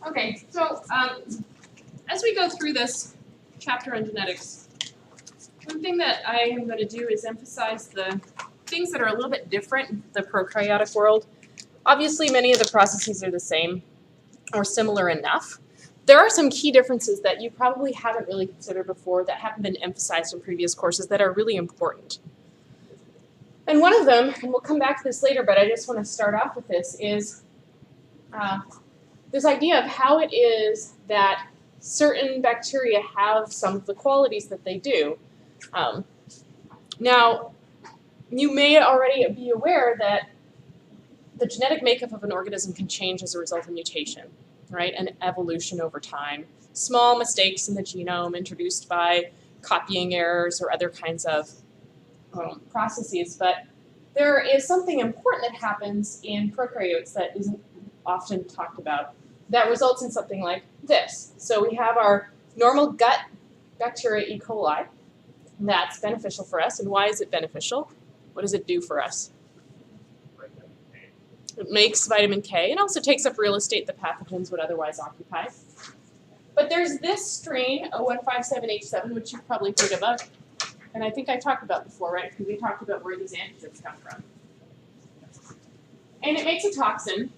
Okay, so as we go through this chapter on genetics, one thing that I am going to do is emphasize the things that are a little bit different in the prokaryotic world. Obviously, many of the processes are the same or similar enough. There are some key differences that you probably haven't really considered before that haven't been emphasized in previous courses that are really important. And one of them, and we'll come back to this later, but I just want to start off with this, is this idea of how it is that certain bacteria have some of the qualities that they do. Now, you may already be aware that the genetic makeup of an organism can change as a result of mutation, right, and evolution over time. Small mistakes in the genome introduced by copying errors or other kinds of processes, but there is something important that happens in prokaryotes that isn't often talked about that results in something like this. So we have our normal gut bacteria, E. coli, that's beneficial for us. And why is it beneficial? What does it do for us? It makes vitamin K and also takes up real estate that pathogens would otherwise occupy. But there's this strain, O157H7, which you've probably heard about, and I think I talked about before, right? Because we talked about where these antigens come from. And it makes a toxin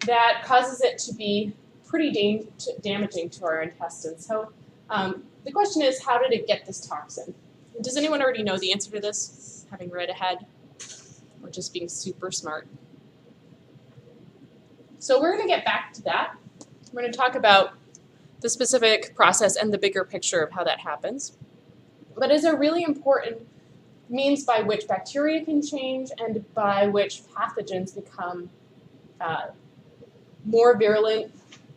that causes it to be pretty damaging to our intestines. So the question is, how did it get this toxin? Does anyone already know the answer to this, having read ahead, or just being super smart? So we're going to get back to that. We're going to talk about the specific process and the bigger picture of how that happens. But it's a really important means by which bacteria can change and by which pathogens become more virulent,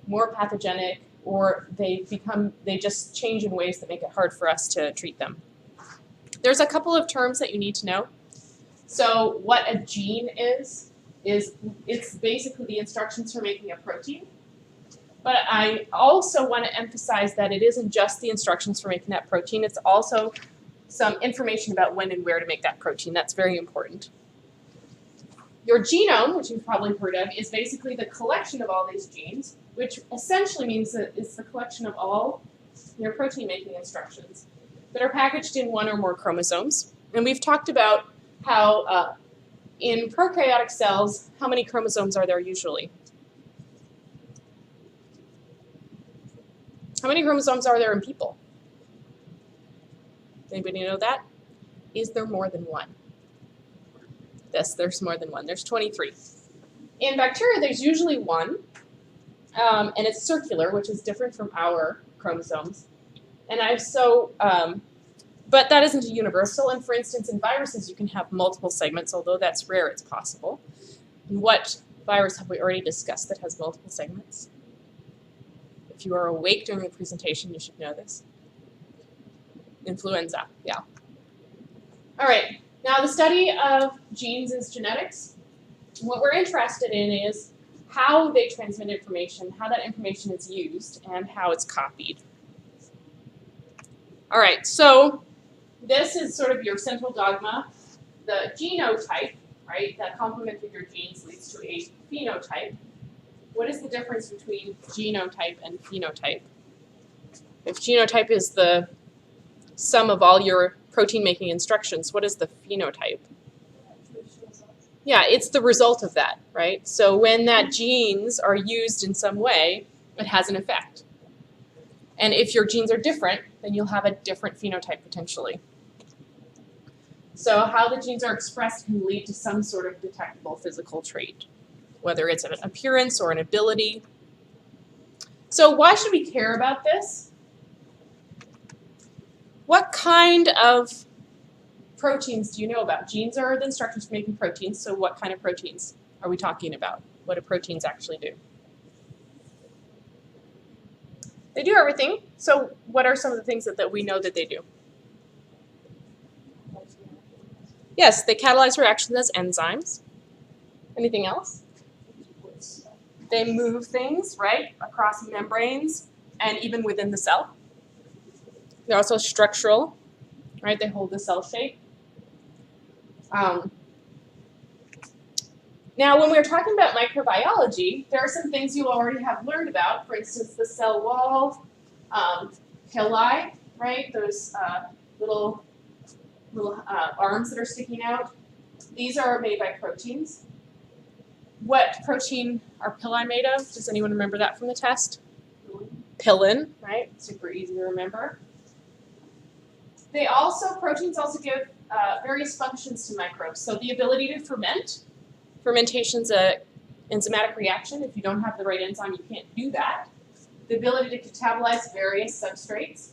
more pathogenic, or they just change in ways that make it hard for us to treat them. There's a couple of terms that you need to know. So what a gene is it's basically the instructions for making a protein. But I also want to emphasize that it isn't just the instructions for making that protein, it's also some information about when and where to make that protein. That's very important. Your genome, which you've probably heard of, is basically the collection of all these genes, which essentially means that it's the collection of all your protein-making instructions that are packaged in one or more chromosomes. And we've talked about how in prokaryotic cells, how many chromosomes are there usually? How many chromosomes are there in people? Anybody know that? Is there more than one? Yes, there's more than one. There's 23. In bacteria, there's usually one, and it's circular, which is different from our chromosomes. And but that isn't a universal. And for instance, in viruses, you can have multiple segments, although that's rare, it's possible. And what virus have we already discussed that has multiple segments? If you are awake during the presentation, you should know this. Influenza, yeah. All right, now the study of genes is genetics. What we're interested in is how they transmit information, how that information is used, and how it's copied. All right, so this is sort of your central dogma. The genotype, right, that complement of your genes leads to a phenotype. What is the difference between genotype and phenotype? If genotype is the sum of all your protein-making instructions, what is the phenotype? Yeah, it's the result of that, right? So when that genes are used in some way, it has an effect. And if your genes are different, then you'll have a different phenotype potentially. So how the genes are expressed can lead to some sort of detectable physical trait, whether it's an appearance or an ability. So why should we care about this? What kind of proteins do you know about? Genes are the instructions for making proteins, so what kind of proteins are we talking about? What do proteins actually do? They do everything. So what are some of the things that we know that they do? Yes, they catalyze reactions as enzymes. Anything else? They move things, right, across membranes and even within the cell. They're also structural, right? They hold the cell shape. Now, when we're talking about microbiology, there are some things you already have learned about. For instance, the cell wall, pili, right? Those little arms that are sticking out. These are made by proteins. What protein are pili made of? Does anyone remember that from the test? Pillin, right? Super easy to remember. Proteins also give various functions to microbes. So the ability to ferment. Fermentation's an enzymatic reaction. If you don't have the right enzyme, you can't do that. The ability to catabolize various substrates.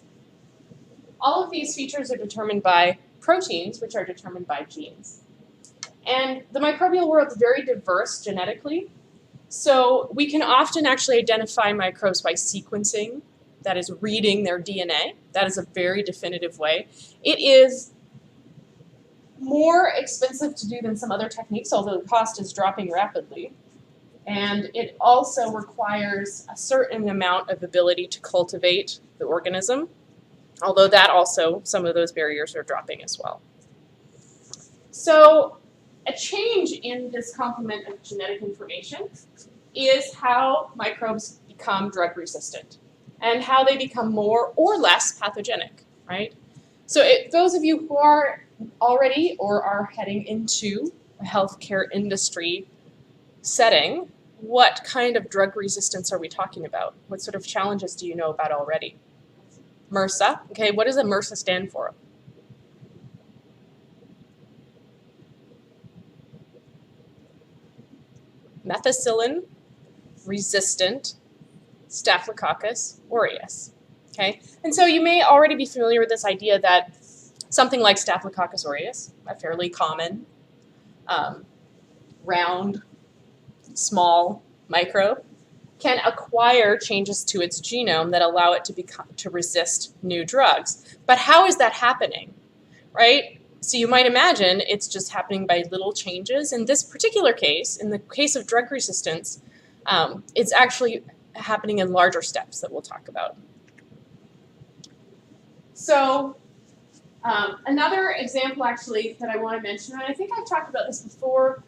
All of these features are determined by proteins, which are determined by genes. And the microbial world is very diverse genetically. So we can often actually identify microbes by sequencing, that is reading their DNA. That is a very definitive way. It is more expensive to do than some other techniques, although the cost is dropping rapidly. And it also requires a certain amount of ability to cultivate the organism, although that also, some of those barriers are dropping as well. So a change in this complement of genetic information is how microbes become drug resistant and how they become more or less pathogenic, right? So those of you who are already or are heading into a healthcare industry setting, what kind of drug resistance are we talking about? What sort of challenges do you know about already? MRSA. Okay, what does a MRSA stand for? Methicillin resistant Staphylococcus aureus. Okay, and so you may already be familiar with this idea that something like Staphylococcus aureus, a fairly common, round, small microbe, can acquire changes to its genome that allow it to resist new drugs. But how is that happening, right? So you might imagine it's just happening by little changes. In this particular case, in the case of drug resistance, it's actually happening in larger steps that we'll talk about. So another example actually that I want to mention, and I think I've talked about this before,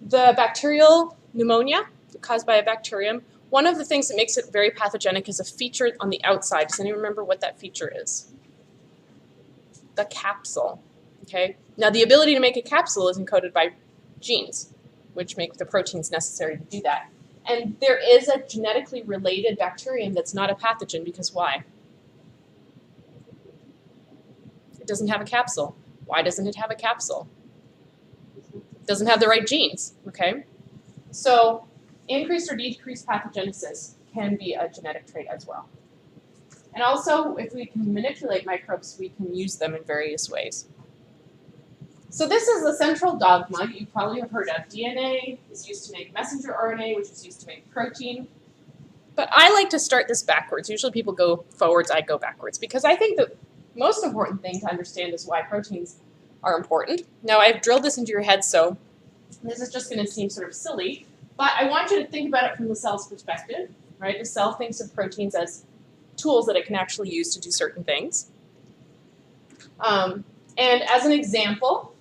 the bacterial pneumonia caused by a bacterium. One of the things that makes it very pathogenic is a feature on the outside. Does anyone remember what that feature is? The capsule. Okay. Now the ability to make a capsule is encoded by genes, which make the proteins necessary to do that. And there is a genetically related bacterium that's not a pathogen because why? It doesn't have a capsule. Why doesn't it have a capsule? It doesn't have the right genes, okay? So increased or decreased pathogenesis can be a genetic trait as well. And also, if we can manipulate microbes, we can use them in various ways. So this is the central dogma you probably have heard of. DNA is used to make messenger RNA, which is used to make protein. But I like to start this backwards. Usually people go forwards, I go backwards, because I think the most important thing to understand is why proteins are important. Now I've drilled this into your head, so this is just going to seem sort of silly, but I want you to think about it from the cell's perspective, right? The cell thinks of proteins as tools that it can actually use to do certain things. And as an example,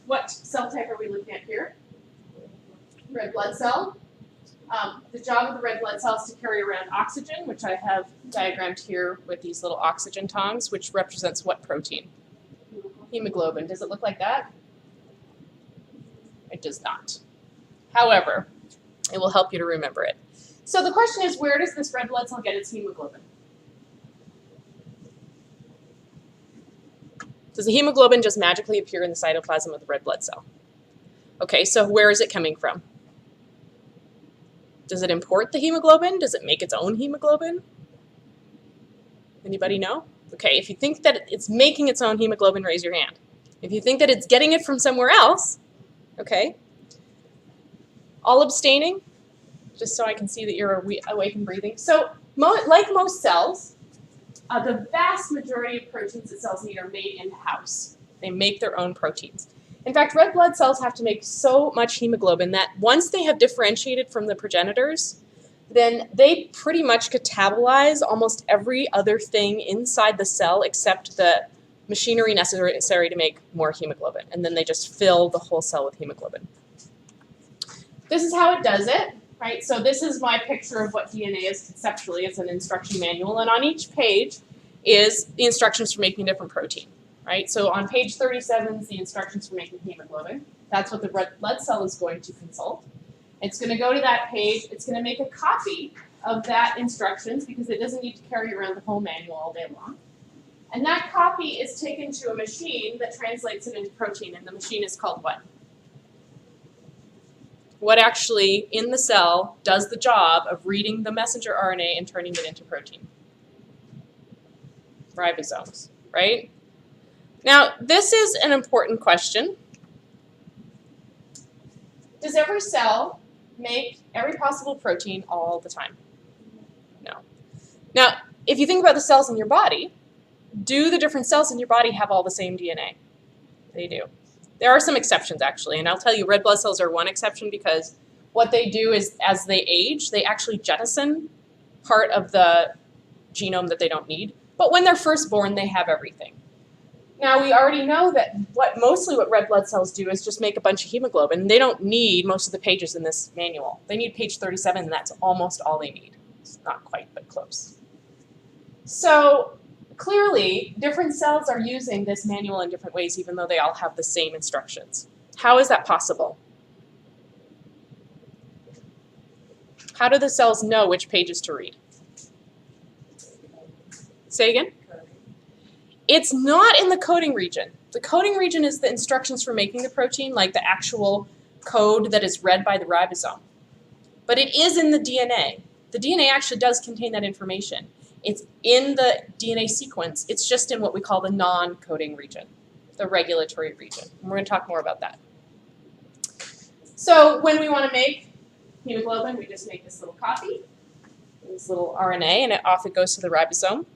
what cell type are we looking at here? Red blood cell. The job of the red blood cell is to carry around oxygen, which I have diagrammed here with these little oxygen tongs, which represents what protein? Hemoglobin. Does it look like that? It does not. However, it will help you to remember it. So the question is, where does this red blood cell get its hemoglobin? Does the hemoglobin just magically appear in the cytoplasm of the red blood cell? Okay, so where is it coming from? Does it import the hemoglobin? Does it make its own hemoglobin? Anybody know? Okay, if you think that it's making its own hemoglobin, raise your hand. If you think that it's getting it from somewhere else, okay. All abstaining, just so I can see that you're awake and breathing. So, like most cells, the vast majority of proteins that cells need are made in-house. They make their own proteins. In fact, red blood cells have to make so much hemoglobin that once they have differentiated from the progenitors, then they pretty much catabolize almost every other thing inside the cell except the machinery necessary to make more hemoglobin. And then they just fill the whole cell with hemoglobin. this is how it does it, right? So this is my picture of what DNA is conceptually. It's an instruction manual, and on each page is the instructions for making a different protein, right? So on page 37 is the instructions for making hemoglobin. That's what the red blood cell is going to consult. It's going to go to that page. It's going to make a copy of that instructions because it doesn't need to carry around the whole manual all day long. And that copy is taken to a machine that translates it into protein, and the machine is called what? What actually in the cell does the job of reading the messenger RNA and turning it into protein? Ribosomes, right? Now, this is an important question. Does every cell make every possible protein all the time? No. Now, if you think about the cells in your body, do the different cells in your body have all the same DNA? They do. There are some exceptions, actually, and I'll tell you, red blood cells are one exception because what they do is, as they age, they actually jettison part of the genome that they don't need. But when they're first born, they have everything. Now, we already know that mostly what red blood cells do is just make a bunch of hemoglobin. They don't need most of the pages in this manual. They need page 37, and that's almost all they need. It's not quite, but close. So clearly, different cells are using this manual in different ways, even though they all have the same instructions. How is that possible? How do the cells know which pages to read? Say again? It's not in the coding region. The coding region is the instructions for making the protein, like the actual code that is read by the ribosome. But it is in the DNA. The DNA actually does contain that information. It's in the DNA sequence. It's just in what we call the non-coding region, the regulatory region. And we're going to talk more about that. So when we want to make hemoglobin, we just make this little copy, this little RNA, and off it goes to the ribosome.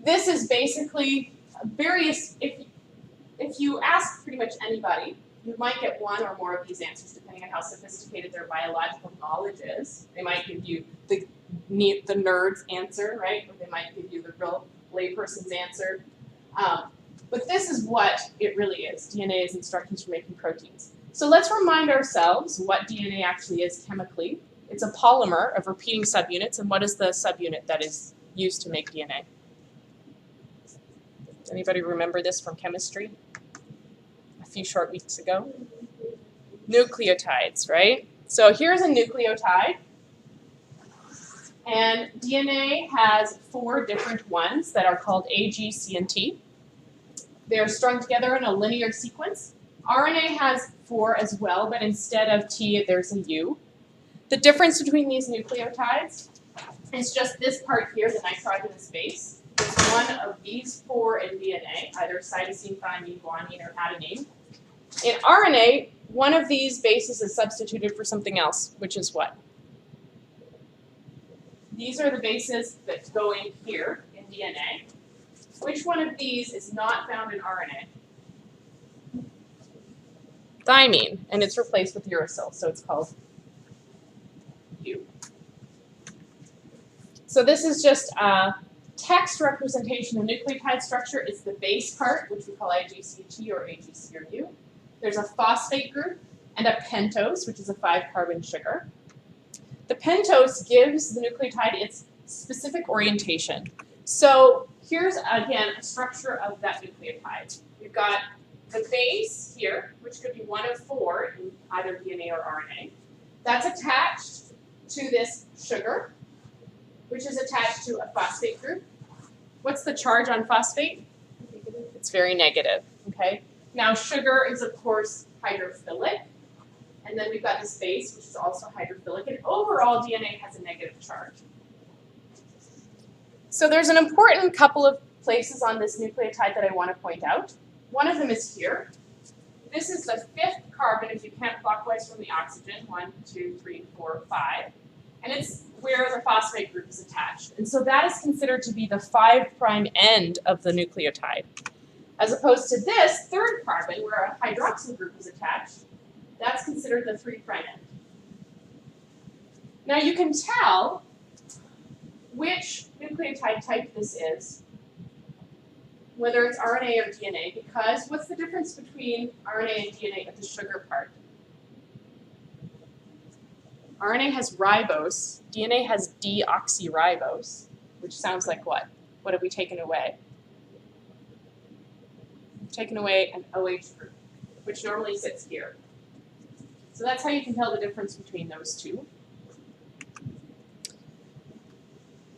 This is basically various, if you ask pretty much anybody, you might get one or more of these answers depending on how sophisticated their biological knowledge is. They might give you the nerd's answer, right? Or they might give you the real layperson's answer. But this is what it really is. DNA is instructions for making proteins. So let's remind ourselves what DNA actually is chemically. It's a polymer of repeating subunits, and what is the subunit that is used to make DNA? Anybody remember this from chemistry a few short weeks ago? Nucleotides, right? So here's a nucleotide, and DNA has 4 different ones that are called A, G, C, and T. They're strung together in a linear sequence. RNA has 4 as well, but instead of T, there's a U. The difference between these nucleotides is just this part here, the nitrogenous base. There's one of these 4 in DNA, either cytosine, thymine, guanine, or adenine. In RNA, one of these bases is substituted for something else, which is what? These are the bases that go in here in DNA. Which one of these is not found in RNA? Thymine, and it's replaced with uracil, so it's called U. So this is just a text representation of nucleotide structure. It's the base part, which we call IGCT or AGC or U. There's a phosphate group and a pentose, which is a 5-carbon sugar. The pentose gives the nucleotide its specific orientation. So here's, again, a structure of that nucleotide. We've got the base here, which could be one of 4 in either DNA or RNA. That's attached to this sugar, which is attached to a phosphate group. What's the charge on phosphate? It's very negative, okay? Now sugar is, of course, hydrophilic, and then we've got this base, which is also hydrophilic, and overall DNA has a negative charge. So there's an important couple of places on this nucleotide that I want to point out. One of them is here. This is the 5th carbon if you count clockwise from the oxygen, 1, 2, 3, 4, 5. And it's where the phosphate group is attached. And so that is considered to be the 5' end of the nucleotide. As opposed to this 3rd carbon, where a hydroxyl group is attached, that's considered the 3' end. Now you can tell which nucleotide type this is whether it's RNA or DNA, because what's the difference between RNA and DNA at the sugar part? RNA has ribose, DNA has deoxyribose, which sounds like what? What have we taken away? We've taken away an OH group, which normally sits here. So that's how you can tell the difference between those two.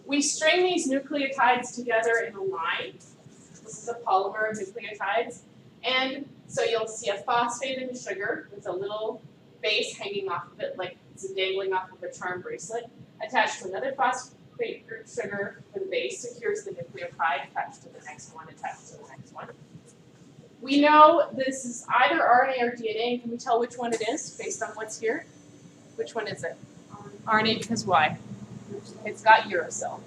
We string these nucleotides together in a line. This is a polymer of nucleotides. And so you'll see a phosphate in the sugar with a little base hanging off of it, like it's dangling off of a charm bracelet, attached to another phosphate group sugar with a base, secures the nucleotide, attached to the next one, attached to the next one. We know this is either RNA or DNA. Can we tell which one it is based on what's here? Which one is it? RNA, because why? It's got uracil.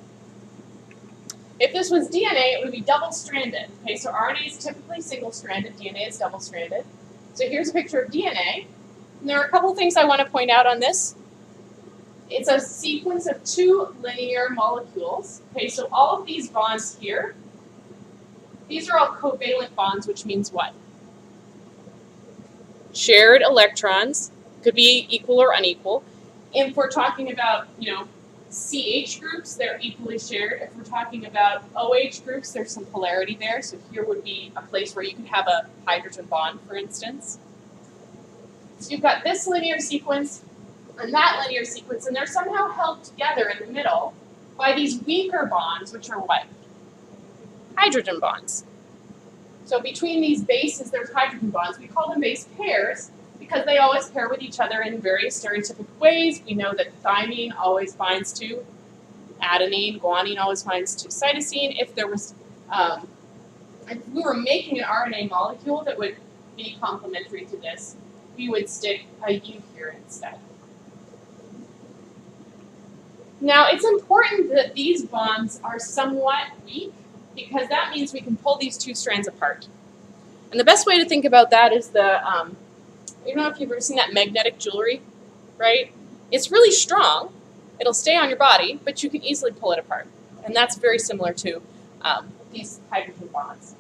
If this was DNA, it would be double-stranded. Okay, so RNA is typically single-stranded, DNA is double-stranded. So here's a picture of DNA. And there are a couple of things I want to point out on this. It's a sequence of 2 linear molecules. Okay, so all of these bonds here, these are all covalent bonds, which means what? Shared electrons, could be equal or unequal. If we're talking about, CH groups, they're equally shared. If we're talking about OH groups, there's some polarity there. So here would be a place where you could have a hydrogen bond, for instance. So you've got this linear sequence and that linear sequence, and they're somehow held together in the middle by these weaker bonds, which are what? Hydrogen bonds. So between these bases, there's hydrogen bonds. We call them base pairs because they always pair with each other in various stereotypic ways. We know that thymine always binds to adenine, guanine always binds to cytosine. If there was, if we were making an RNA molecule that would be complementary to this, we would stick a U here instead. Now, it's important that these bonds are somewhat weak because that means we can pull these 2 strands apart. And the best way to think about that is I don't know if you've ever seen that magnetic jewelry, right? It's really strong. It'll stay on your body, but you can easily pull it apart. And that's very similar to these hydrogen bonds.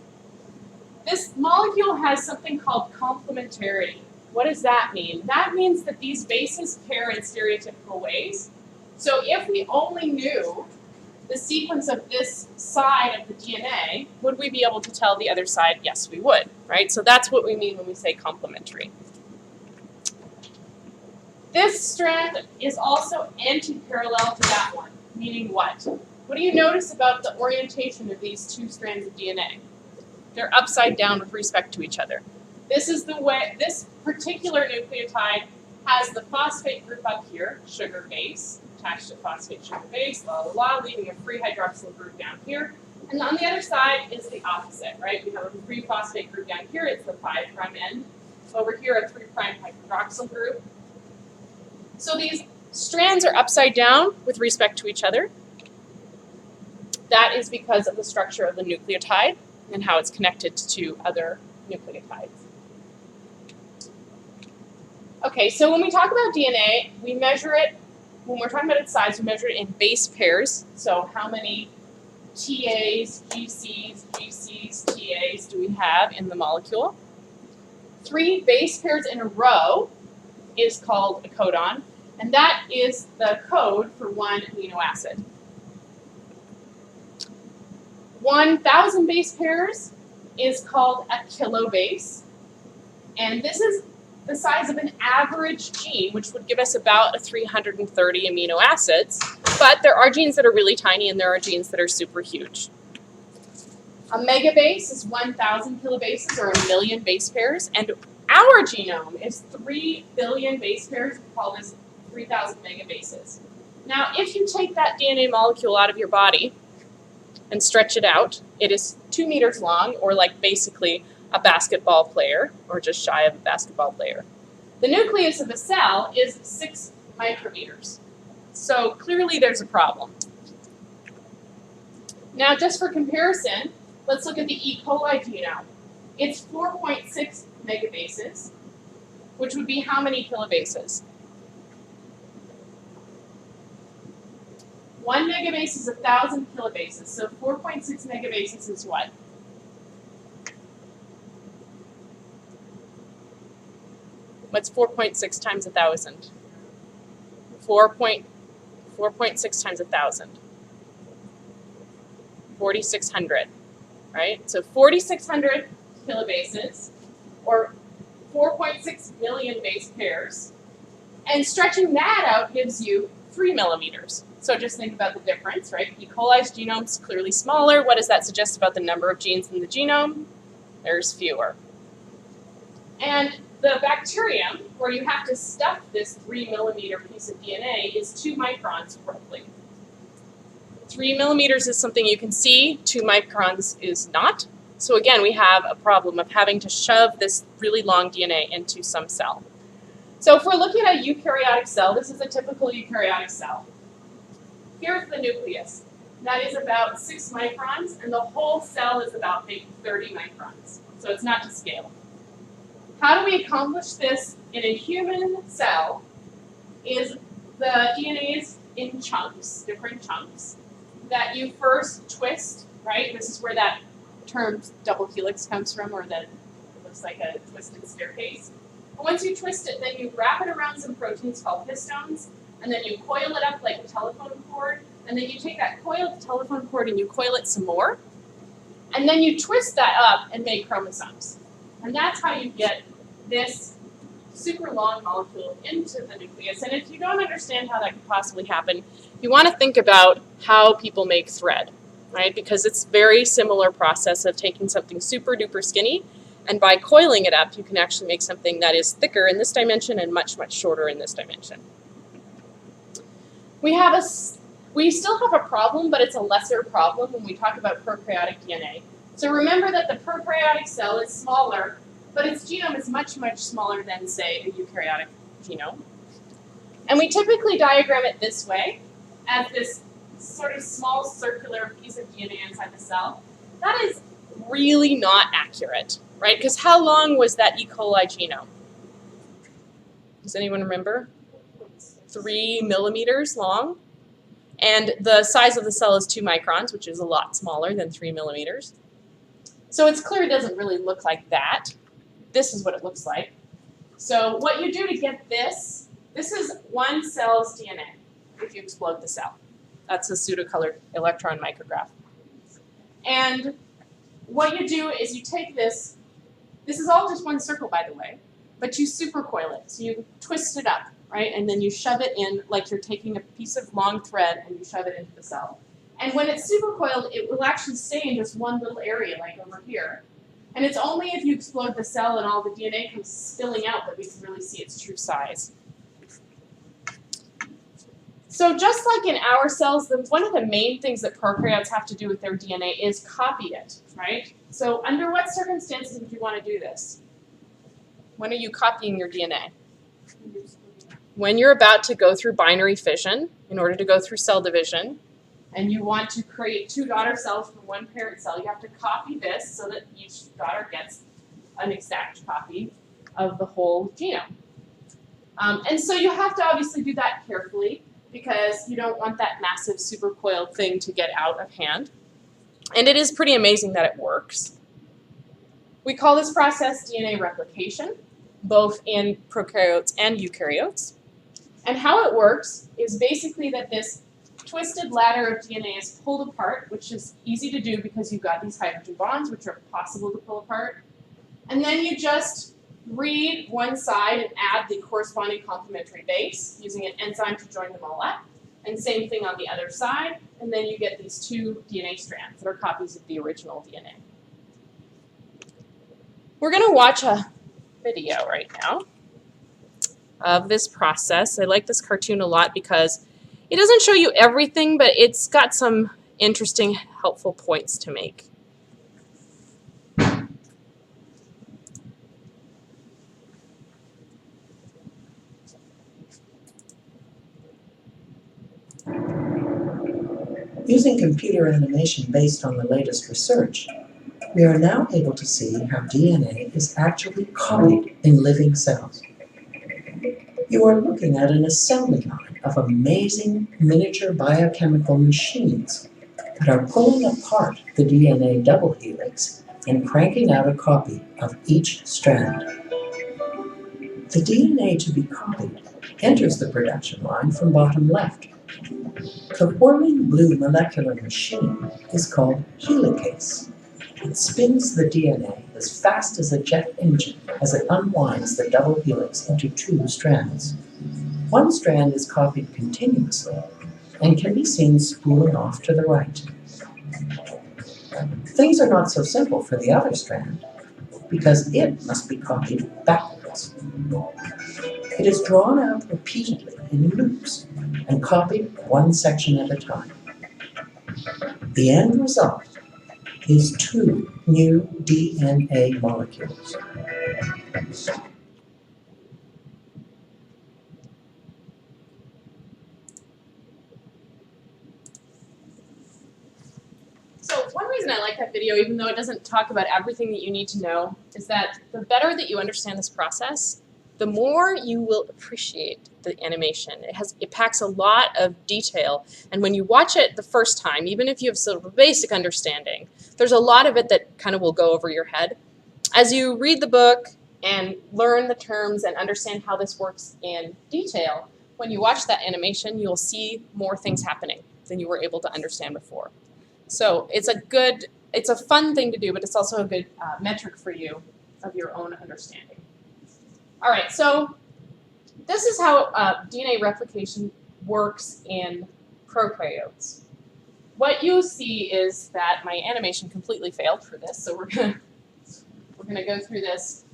This molecule has something called complementarity. What does that mean? That means that these bases pair in stereotypical ways. So if we only knew the sequence of this side of the DNA, would we be able to tell the other side? Yes, we would, right? So that's what we mean when we say complementary. This strand is also anti-parallel to that one, meaning what? What do you notice about the orientation of these 2 strands of DNA? They're upside down with respect to each other. This is the way, this particular nucleotide has the phosphate group up here, sugar base, attached to phosphate sugar base, leaving a free hydroxyl group down here. And on the other side is the opposite, right? We have a free phosphate group down here, it's the 5' end. Over here, a 3' hydroxyl group. So these strands are upside down with respect to each other. That is because of the structure of the nucleotide and how it's connected to other nucleotides. Okay, so when we talk about DNA, we measure it, when we're talking about its size, we measure it in base pairs. So how many TAs, GCs, TAs do we have in the molecule? 3 base pairs in a row is called a codon, and that is the code for 1 amino acid. 1,000 base pairs is called a kilobase, and this is the size of an average gene, which would give us about 330 amino acids, but there are genes that are really tiny and there are genes that are super huge. A megabase is 1,000 kilobases, or 1,000,000 base pairs, and our genome is 3 billion base pairs. We call this 3,000 megabases. Now, if you take that DNA molecule out of your body and stretch it out, it is 2 meters long, or like basically a basketball player, or just shy of a basketball player. The nucleus of a cell is 6 micrometers. So clearly there's a problem. Now, just for comparison, let's look at the E. coli genome. It's 4.6 megabases, which would be how many kilobases? 1 megabase is 1,000 kilobases, so 4.6 megabases is what? What's 4.6 times 1,000? 4.6 times 1,000. 4,600, right? So 4,600 kilobases, or 4.6 million base pairs. And stretching that out gives you 3 millimeters. So just think about the difference, right? E. coli's genome is clearly smaller. What does that suggest about the number of genes in the genome? There's fewer. And the bacterium, where you have to stuff this 3 millimeter piece of DNA, is 2 microns roughly. 3 millimeters is something you can see, 2 microns is not. So again, we have a problem of having to shove this really long DNA into some cell. So if we're looking at a eukaryotic cell, this is a typical eukaryotic cell. Here's the nucleus. That is about 6 microns, and the whole cell is about maybe 30 microns. So it's not to scale. How do we accomplish this in a human cell? Is the DNA is in chunks, different chunks, that you first twist, right? This is where that term double helix comes from, or that it looks like a twisted staircase. And once you twist it, then you wrap it around some proteins called histones, and then you coil it up like a telephone cord, and then you take that coiled telephone cord and you coil it some more, and then you twist that up and make chromosomes. And that's how you get this super long molecule into the nucleus. And if you don't understand how that could possibly happen, you want to think about how people make thread, right? Because it's a very similar process of taking something super duper skinny, and by coiling it up, you can actually make something that is thicker in this dimension and much, much shorter in this dimension. We still have a problem, but it's a lesser problem when we talk about prokaryotic DNA. So remember that the prokaryotic cell is smaller, but its genome is much, much smaller than, say, a eukaryotic genome. And we typically diagram it this way, as this sort of small circular piece of DNA inside the cell. That is really not accurate, right? Because how long was that E. coli genome? Does anyone remember? 3 millimeters long. And the size of the cell is 2 microns, which is a lot smaller than 3 millimeters. So it's clear it doesn't really look like that. This is what it looks like. So what you do to get this is one cell's DNA if you explode the cell. That's a pseudocolored electron micrograph. And what you do is you take this is all just one circle, by the way, but you supercoil it. So you twist it up, right? And then you shove it in like you're taking a piece of long thread and you shove it into the cell. And when it's supercoiled, it will actually stay in just one little area, like over here. And it's only if you explode the cell and all the DNA comes spilling out that we can really see its true size. So just like in our cells, one of the main things that prokaryotes have to do with their DNA is copy it, right? So under what circumstances would you want to do this? When are you copying your DNA? When you're about to go through binary fission in order to go through cell division, and you want to create 2 daughter cells from one parent cell, you have to copy this so that each daughter gets an exact copy of the whole genome. And so you have to obviously do that carefully because you don't want that massive supercoiled thing to get out of hand. And it is pretty amazing that it works. We call this process DNA replication, both in prokaryotes and eukaryotes. And how it works is basically that this twisted ladder of DNA is pulled apart, which is easy to do because you've got these hydrogen bonds, which are possible to pull apart. And then you just read one side and add the corresponding complementary base using an enzyme to join them all up. And same thing on the other side. And then you get these 2 DNA strands that are copies of the original DNA. We're going to watch a video right now of this process. I like this cartoon a lot because it doesn't show you everything, but it's got some interesting, helpful points to make. Using computer animation based on the latest research, we are now able to see how DNA is actually copied in living cells. You are looking at an assembly line of amazing miniature biochemical machines that are pulling apart the DNA double helix and cranking out a copy of each strand. The DNA to be copied enters the production line from bottom left. The whirling blue molecular machine is called helicase. It spins the DNA as fast as a jet engine as it unwinds the double helix into 2 strands. One strand is copied continuously and can be seen spooling off to the right. Things are not so simple for the other strand because it must be copied backwards. It is drawn out repeatedly in loops and copied one section at a time. The end result is 2 new DNA molecules. So one reason I like that video, even though it doesn't talk about everything that you need to know, is that the better that you understand this process, the more you will appreciate the animation. It packs a lot of detail, and when you watch it the first time, even if you have sort of a basic understanding, there's a lot of it that kind of will go over your head. As you read the book and learn the terms and understand how this works in detail, when you watch that animation, you'll see more things happening than you were able to understand before. So it's a fun thing to do, but it's also a good metric for you of your own understanding. All right, so this is how DNA replication works in prokaryotes. What you see is that my animation completely failed for this, so we're gonna go through this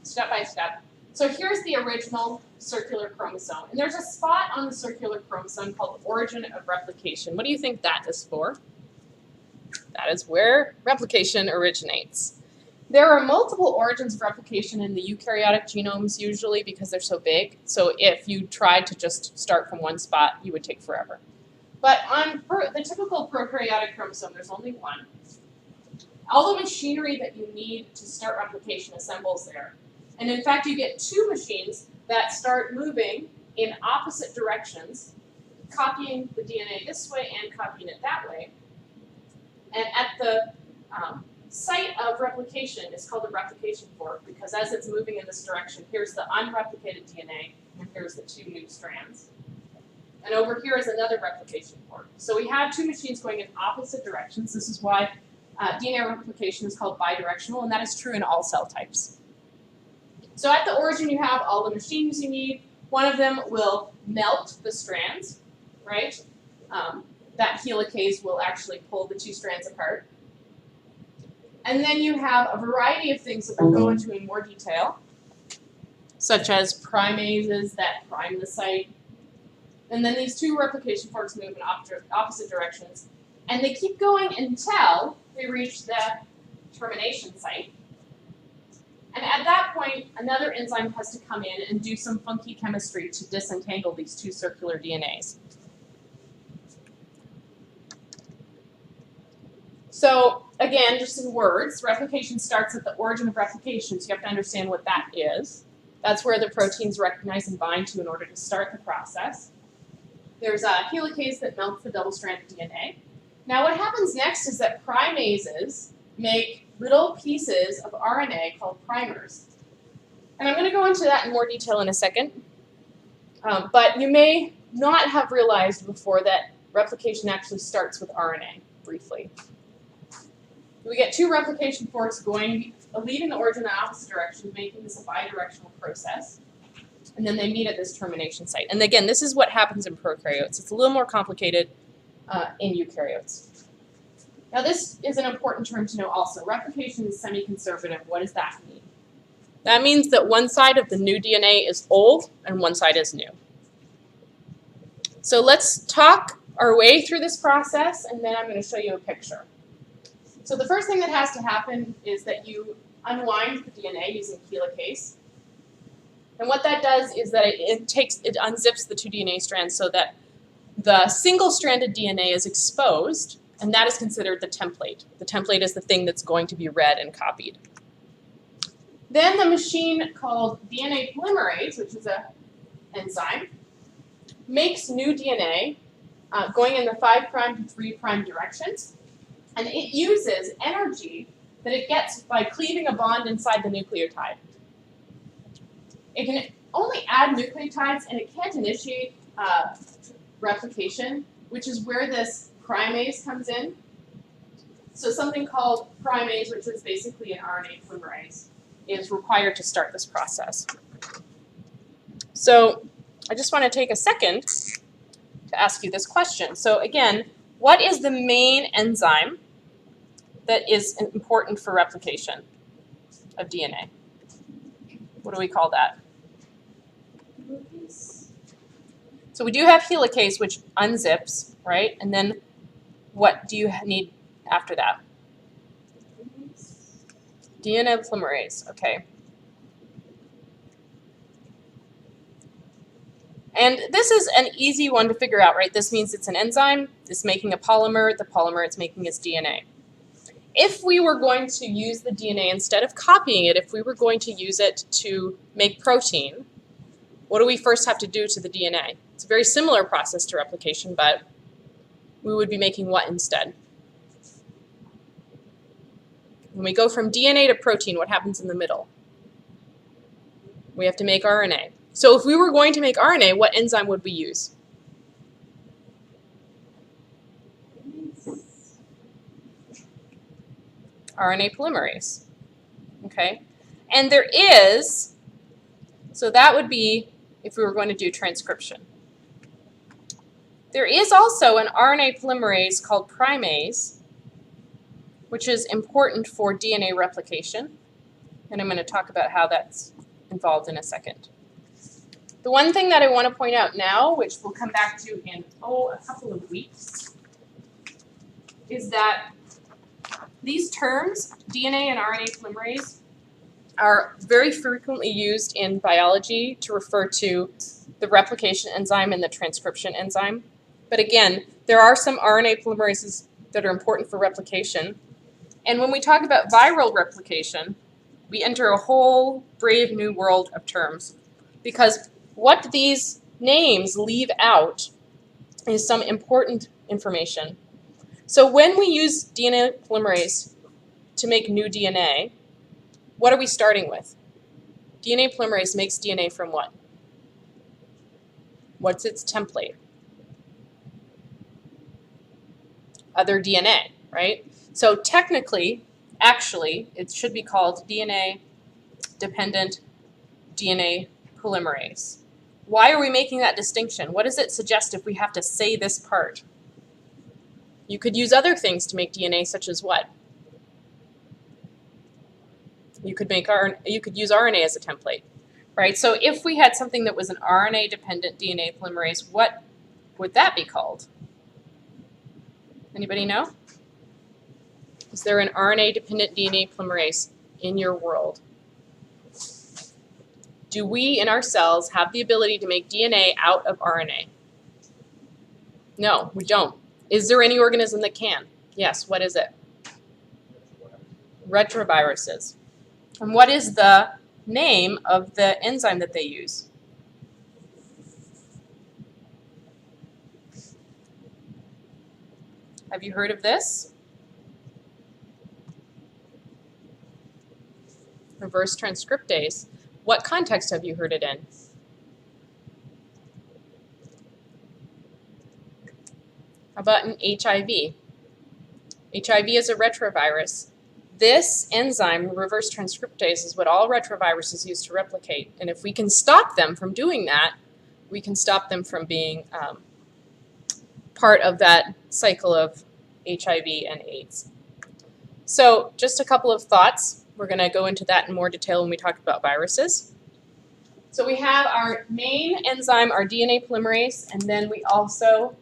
step by step. So here's the original circular chromosome, and there's a spot on the circular chromosome called the origin of replication. What do you think that is for? That is where replication originates. There are multiple origins of replication in the eukaryotic genomes usually because they're so big. So if you tried to just start from one spot, you would take forever. But on the typical prokaryotic chromosome, there's only one. All the machinery that you need to start replication assembles there. And in fact, you get 2 machines that start moving in opposite directions, copying the DNA this way and copying it that way. And at the site of replication is called a replication fork because as it's moving in this direction, here's the unreplicated DNA and here's the 2 new strands. And over here is another replication fork. So we have 2 machines going in opposite directions. This is why DNA replication is called bidirectional, and that is true in all cell types. So at the origin, you have all the machines you need. One of them will melt the strands, right? That helicase will actually pull the 2 strands apart. And then you have a variety of things that we'll go into in more detail, such as primases that prime the site. And then these 2 replication forks move in opposite directions. And they keep going until they reach the termination site. And at that point, another enzyme has to come in and do some funky chemistry to disentangle these 2 circular DNAs. So again, just in words, replication starts at the origin of replication, so you have to understand what that is. That's where the proteins recognize and bind to in order to start the process. There's a helicase that melts the double-stranded DNA. Now what happens next is that primases make little pieces of RNA called primers. And I'm going to go into that in more detail in a second. But you may not have realized before that replication actually starts with RNA, briefly. We get 2 replication forks leaving the origin in opposite directions, making this a bidirectional process. And then they meet at this termination site. And again, this is what happens in prokaryotes. It's a little more complicated in eukaryotes. Now this is an important term to know also. Replication is semi-conservative. What does that mean? That means that one side of the new DNA is old and one side is new. So let's talk our way through this process, and then I'm going to show you a picture. So the first thing that has to happen is that you unwind the DNA using helicase. And what that does is that it unzips the 2 DNA strands so that the single-stranded DNA is exposed, and that is considered the template. The template is the thing that's going to be read and copied. Then the machine called DNA polymerase, which is an enzyme, makes new DNA going in the 5' to 3' directions. And it uses energy that it gets by cleaving a bond inside the nucleotide. It can only add nucleotides, and it can't initiate replication, which is where this primase comes in. So something called primase, which is basically an RNA polymerase, is required to start this process. So I just want to take a second to ask you this question. So again, what is the main enzyme that is important for replication of DNA? What do we call that? So we do have helicase, which unzips, right? And then what do you need after that? DNA polymerase, okay. And this is an easy one to figure out, right? This means it's an enzyme, it's making a polymer, the polymer it's making is DNA. If we were going to use the DNA, instead of copying it, if we were going to use it to make protein, what do we first have to do to the DNA? It's a very similar process to replication, but we would be making what instead? When we go from DNA to protein, what happens in the middle? We have to make RNA. So if we were going to make RNA, what enzyme would we use? RNA polymerase. Okay? And there is, so that would be if we were going to do transcription. There is also an RNA polymerase called primase, which is important for DNA replication. And I'm going to talk about how that's involved in a second. The one thing that I want to point out now, which we'll come back to in, a couple of weeks, is that these terms, DNA and RNA polymerase, are very frequently used in biology to refer to the replication enzyme and the transcription enzyme. But again, there are some RNA polymerases that are important for replication. And when we talk about viral replication, we enter a whole brave new world of terms, because what these names leave out is some important information. So when we use DNA polymerase to make new DNA, what are we starting with? DNA polymerase makes DNA from what? What's its template? Other DNA, right? So technically, actually, it should be called DNA-dependent DNA polymerase. Why are we making that distinction? What does it suggest if we have to say this part? You could use other things to make DNA, such as what? You could use RNA as a template, right? So if we had something that was an RNA-dependent DNA polymerase, what would that be called? Anybody know? Is there an RNA-dependent DNA polymerase in your world? Do we in our cells have the ability to make DNA out of RNA? No, we don't. Is there any organism that can? Yes, what is it? Retroviruses. And what is the name of the enzyme that they use? Have you heard of this? Reverse transcriptase. What context have you heard it in? How about in HIV? HIV is a retrovirus. This enzyme, reverse transcriptase, is what all retroviruses use to replicate. And if we can stop them from doing that, we can stop them from being part of that cycle of HIV and AIDS. So just a couple of thoughts. We're going to go into that in more detail when we talk about viruses. So we have our main enzyme, our DNA polymerase, and then we also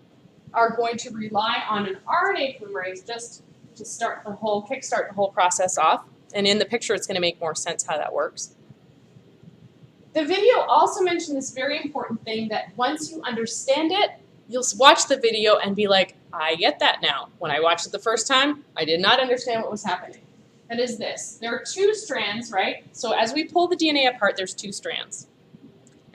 are going to rely on an RNA polymerase just to kickstart the whole process off. And in the picture, it's going to make more sense how that works. The video also mentioned this very important thing that once you understand it, you'll watch the video and be like, I get that now. When I watched it the first time, I did not understand what was happening. That is this. There are two strands, right? So as we pull the DNA apart, there's two strands.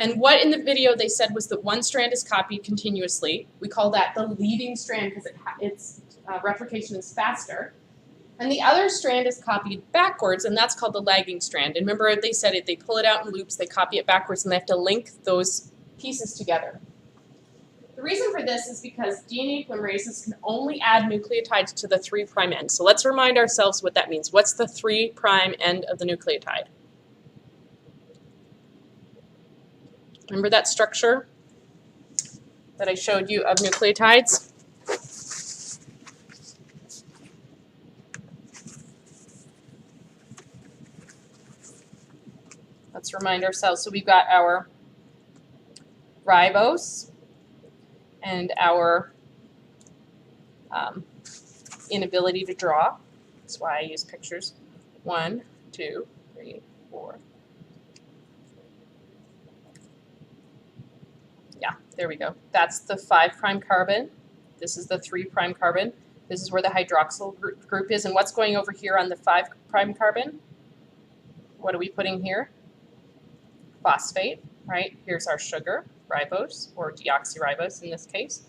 And what in the video they said was that one strand is copied continuously. We call that the leading strand because its replication is faster. And the other strand is copied backwards, and that's called the lagging strand. And remember, they said it, they pull it out in loops, they copy it backwards, and they have to link those pieces together. The reason for this is because DNA polymerases can only add nucleotides to the 3' end. So let's remind ourselves what that means. What's the 3' end of the nucleotide? Remember that structure that I showed you of nucleotides? Let's remind ourselves. So we've got our ribose and our inability to draw. That's why I use pictures. 1, 2, 3, 4. Yeah, there we go. That's the 5' carbon. This is the 3' carbon. This is where the hydroxyl group is. And what's going over here on the 5' carbon? What are we putting here? Phosphate, right? Here's our sugar, ribose, or deoxyribose in this case.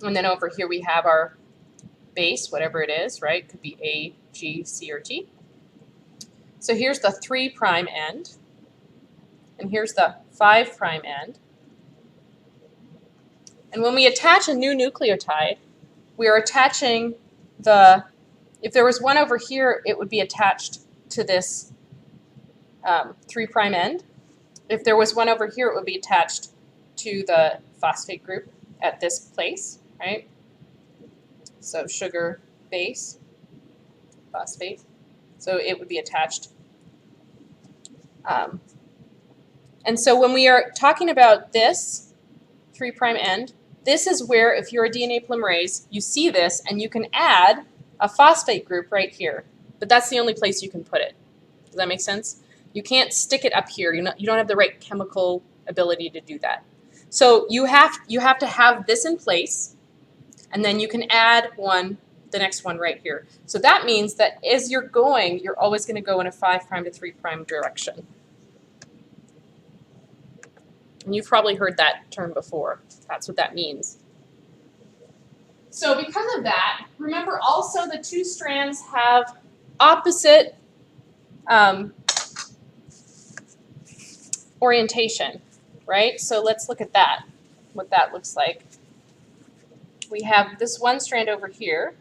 And then over here we have our base, whatever it is, right? Could be A, G, C, or T. So here's the 3' end, and here's the 5' end. And when we attach a new nucleotide, we are attaching the, if there was one over here, it would be attached to this 3' end. If there was one over here, it would be attached to the phosphate group at this place, right? So sugar, base, phosphate. So it would be attached. And so when we are talking about this 3' end, this is where, if you're a DNA polymerase, you see this and you can add a phosphate group right here. But that's the only place you can put it. Does that make sense? You can't stick it up here. You don't have the right chemical ability to do that. So you have to have this in place, and then you can add the next one right here. So that means that as you're going, you're always going to go in a 5' to 3' direction. And you've probably heard that term before. That's what that means. So because of that, remember also the two strands have opposite orientation, right? So let's look at that, what that looks like. We have this one strand over here.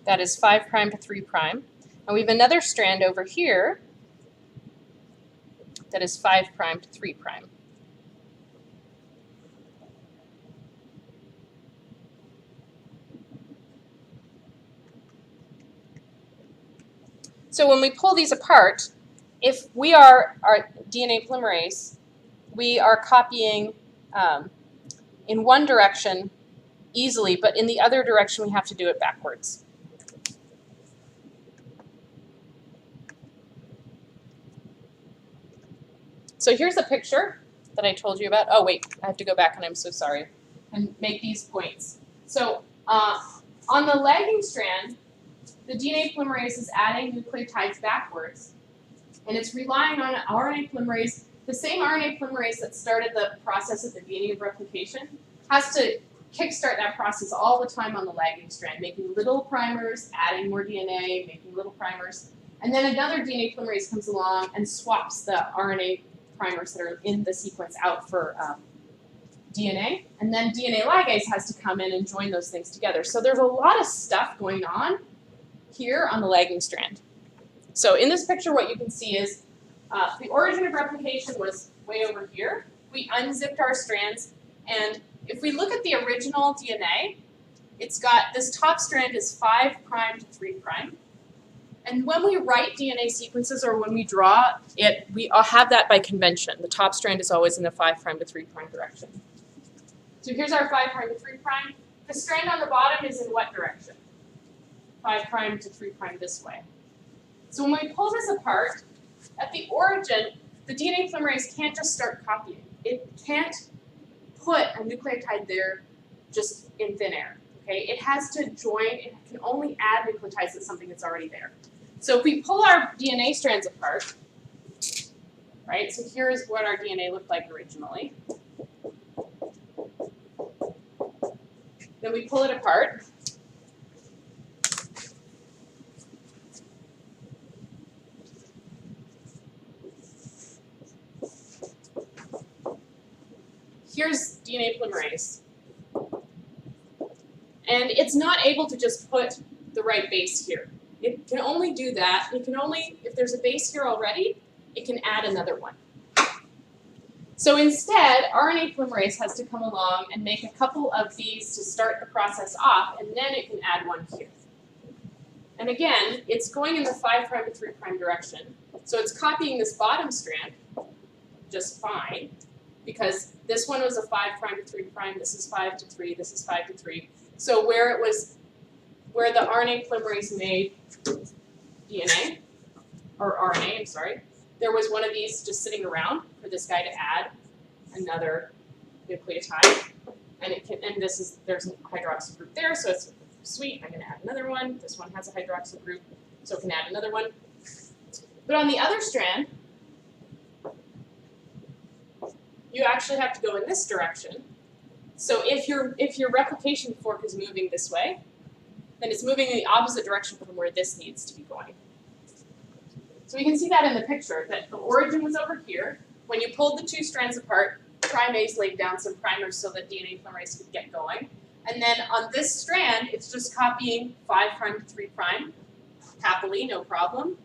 That is 5' to 3'. And we have another strand over here that is 5' to 3'. So when we pull these apart, if we are our DNA polymerase, we are copying in one direction easily, but in the other direction we have to do it backwards. So here's a picture that I told you about. Oh wait, I have to go back and I'm so sorry. And make these points. So on the lagging strand, the DNA polymerase is adding nucleotides backwards. And it's relying on an RNA polymerase, the same RNA polymerase that started the process at the beginning of replication, has to kickstart that process all the time on the lagging strand, making little primers, adding more DNA, making little primers. And then another DNA polymerase comes along and swaps the RNA primers that are in the sequence out for DNA. And then DNA ligase has to come in and join those things together. So there's a lot of stuff going on here on the lagging strand. So in this picture, what you can see is the origin of replication was way over here. We unzipped our strands, and if we look at the original DNA, it's got this top strand is 5' to 3'. And when we write DNA sequences or when we draw it, we all have that by convention. The top strand is always in the 5' to 3' direction. So here's our 5' to 3'. The strand on the bottom is in what direction? 5' to 3' this way. So when we pull this apart, at the origin, the DNA polymerase can't just start copying. It can't put a nucleotide there just in thin air. Okay? It has to join, it can only add nucleotides to something that's already there. So if we pull our DNA strands apart, right, so here's what our DNA looked like originally. Then we pull it apart. Here's DNA polymerase. And it's not able to just put the right base here. It can only do that. It can only, if there's a base here already, it can add another one. So instead, RNA polymerase has to come along and make a couple of these to start the process off, and then it can add one here. And again, it's going in the 5' to 3' direction. So it's copying this bottom strand just fine, because this one was a 5' to 3', this is 5 to 3, this is 5 to 3. So where the RNA polymerase made DNA, or RNA, I'm sorry, there was one of these just sitting around for this guy to add another nucleotide. And there's a hydroxyl group there, so it's sweet, I'm gonna add another one. This one has a hydroxyl group, so it can add another one. But on the other strand, you actually have to go in this direction. So if your replication fork is moving this way, then it's moving in the opposite direction from where this needs to be going. So we can see that in the picture, that the origin was over here. When you pulled the two strands apart, Primase laid down some primers so that DNA polymerase could get going. And then on this strand, it's just copying 5' to 3', happily, no problem.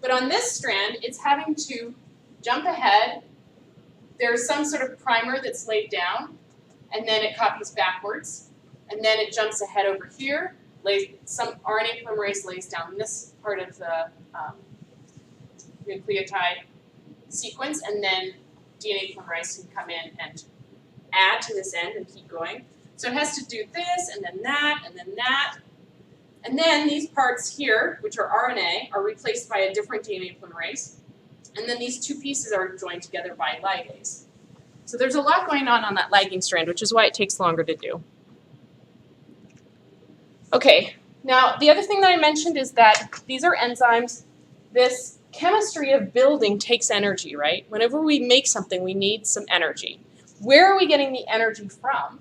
But on this strand, it's having to jump ahead. There's some sort of primer that's laid down, and then it copies backwards. And then it jumps ahead over here. Some RNA polymerase lays down this part of the nucleotide sequence, and then DNA polymerase can come in and add to this end and keep going. So it has to do this, and then that, and then that. And then these parts here, which are RNA, are replaced by a different DNA polymerase. And then these two pieces are joined together by ligase. So there's a lot going on that lagging strand, which is why it takes longer to do. Okay, now the other thing that I mentioned is that these are enzymes. This chemistry of building takes energy, right? Whenever we make something, we need some energy. Where are we getting the energy from?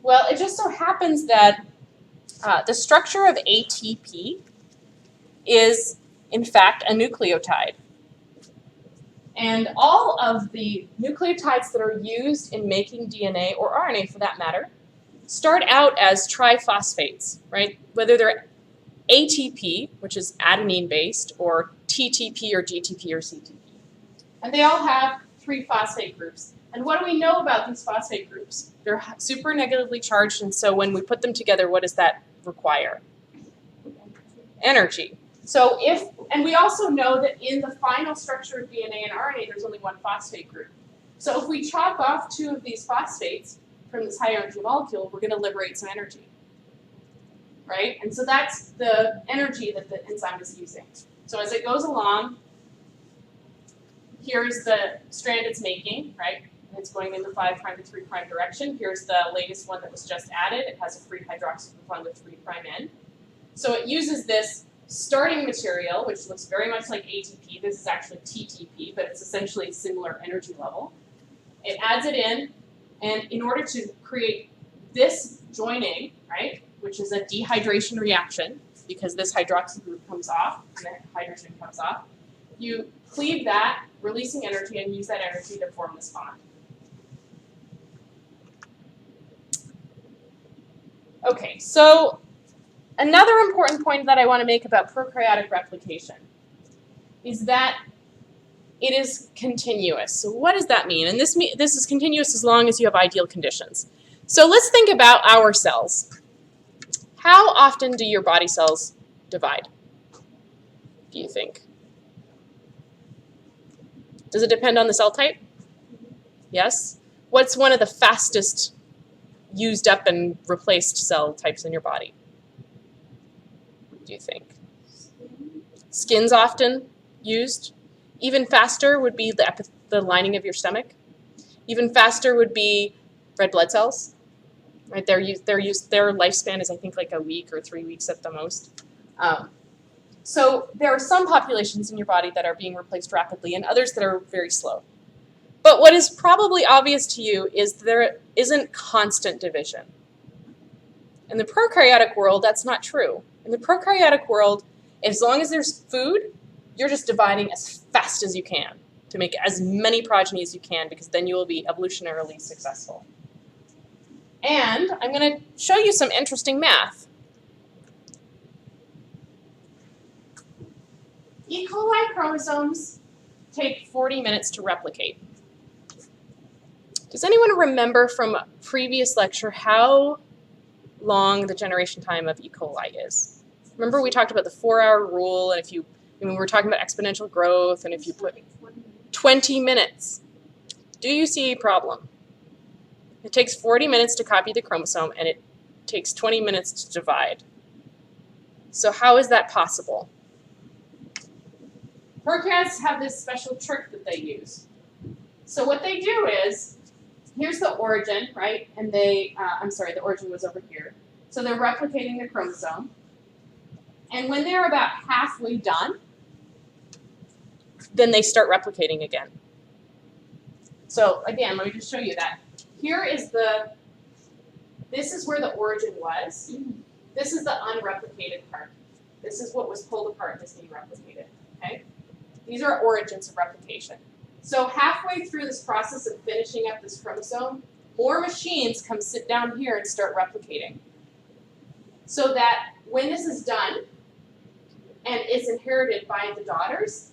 Well, it just so happens that the structure of ATP is, in fact, a nucleotide. And all of the nucleotides that are used in making DNA, or RNA for that matter, start out as triphosphates, right? Whether they're ATP, which is adenine-based, or TTP or GTP or CTP. And they all have 3 phosphate groups. And what do we know about these phosphate groups? They're super negatively charged, and so when we put them together, what does that require? Energy. So and we also know that in the final structure of DNA and RNA, there's only 1 phosphate group. So if we chop off 2 of these phosphates from this high energy molecule, we're going to liberate some energy, right? And so that's the energy that the enzyme is using. So as it goes along, here's the strand it's making, right? And it's going in the 5' to 3' direction. Here's the latest one that was just added. It has a free hydroxyl group on the 3' end. So it uses this starting material, which looks very much like ATP. This is actually TTP, but it's essentially a similar energy level. It adds it in, and in order to create this joining, right, which is a dehydration reaction, because this hydroxyl group comes off and the hydrogen comes off, you cleave that, releasing energy, and use that energy to form this bond. Okay, so another important point that I want to make about prokaryotic replication is that it is continuous. So what does that mean? And this is continuous as long as you have ideal conditions. So let's think about our cells. How often do your body cells divide, do you think? Does it depend on the cell type? Yes? What's one of the fastest used up and replaced cell types in your body? Do you think? Skin's often used. Even faster would be the lining of your stomach. Even faster would be red blood cells. Right? Their lifespan is, I think, like a week or 3 weeks at the most. So there are some populations in your body that are being replaced rapidly and others that are very slow. But what is probably obvious to you is there isn't constant division. In the prokaryotic world, that's not true. In the prokaryotic world, as long as there's food, you're just dividing as fast as you can to make as many progeny as you can, because then you will be evolutionarily successful. And I'm going to show you some interesting math. E. coli chromosomes take 40 minutes to replicate. Does anyone remember from a previous lecture how long the generation time of E. coli is? Remember we talked about the 4-hour rule, and we were talking about exponential growth, and if you put 20 minutes. Do you see a problem? It takes 40 minutes to copy the chromosome, and it takes 20 minutes to divide. So how is that possible? Prokaryotes have this special trick that they use. So what they do is, here's the origin, right? And the origin was over here. So they're replicating the chromosome. And when they're about halfway done, then they start replicating again. So again, let me just show you that. This is where the origin was. This is the unreplicated part. This is what was pulled apart and is being replicated, okay? These are origins of replication. So halfway through this process of finishing up this chromosome, more machines come sit down here and start replicating. So that when this is done and it's inherited by the daughters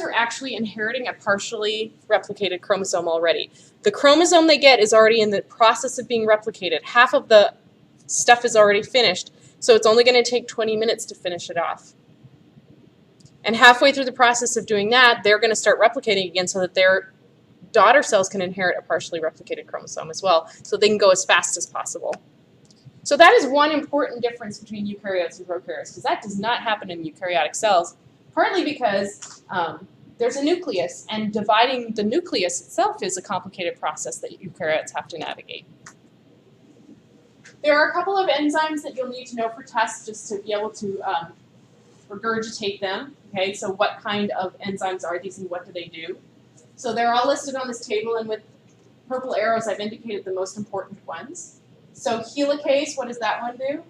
are actually inheriting a partially replicated chromosome already. The chromosome they get is already in the process of being replicated. Half of the stuff is already finished, so it's only going to take 20 minutes to finish it off. And halfway through the process of doing that, they're going to start replicating again so that their daughter cells can inherit a partially replicated chromosome as well, so they can go as fast as possible. So that is one important difference between eukaryotes and prokaryotes, because that does not happen in eukaryotic cells, partly because there's a nucleus, and dividing the nucleus itself is a complicated process that eukaryotes have to navigate. There are a couple of enzymes that you'll need to know for tests just to be able to regurgitate them. Okay, so what kind of enzymes are these and what do they do? So they're all listed on this table, and with purple arrows I've indicated the most important ones. So helicase, what does that one do?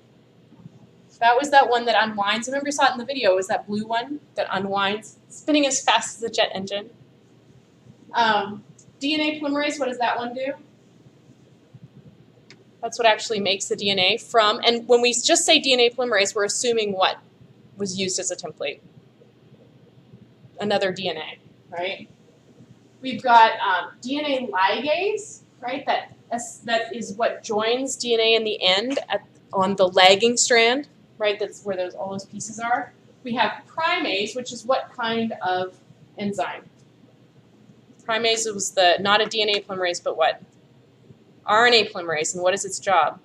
That was that one that unwinds. Remember you saw it in the video. It was that blue one that unwinds, spinning as fast as a jet engine. DNA polymerase, what does that one do? That's what actually makes the DNA from, and when we just say DNA polymerase, we're assuming what was used as a template? Another DNA, right? We've got DNA ligase, right? That is what joins DNA in the end on the lagging strand, right? That's where all those pieces are. We have primase, which is what kind of enzyme? Primase was not a DNA polymerase, but what? RNA polymerase, and what is its job?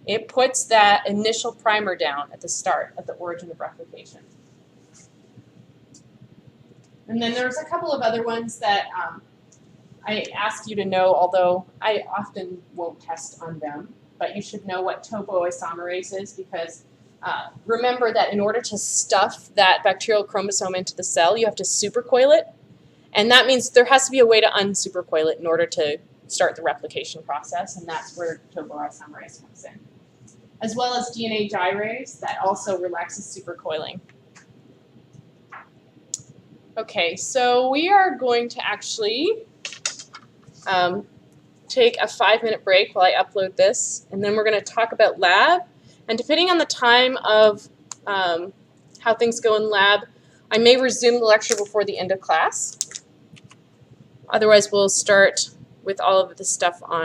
It puts that initial primer down at the start, at the origin of replication. And then there's a couple of other ones that I ask you to know, although I often won't test on them, but you should know what topoisomerase is, because remember that in order to stuff that bacterial chromosome into the cell, you have to supercoil it. And that means there has to be a way to unsupercoil it in order to start the replication process, and that's where topoisomerase comes in. As well as DNA gyrase, that also relaxes supercoiling. Okay, so we are going to actually take a 5-minute break while I upload this, and then we're going to talk about lab. And depending on the time of how things go in lab, I may resume the lecture before the end of class. Otherwise, we'll start with all of the stuff on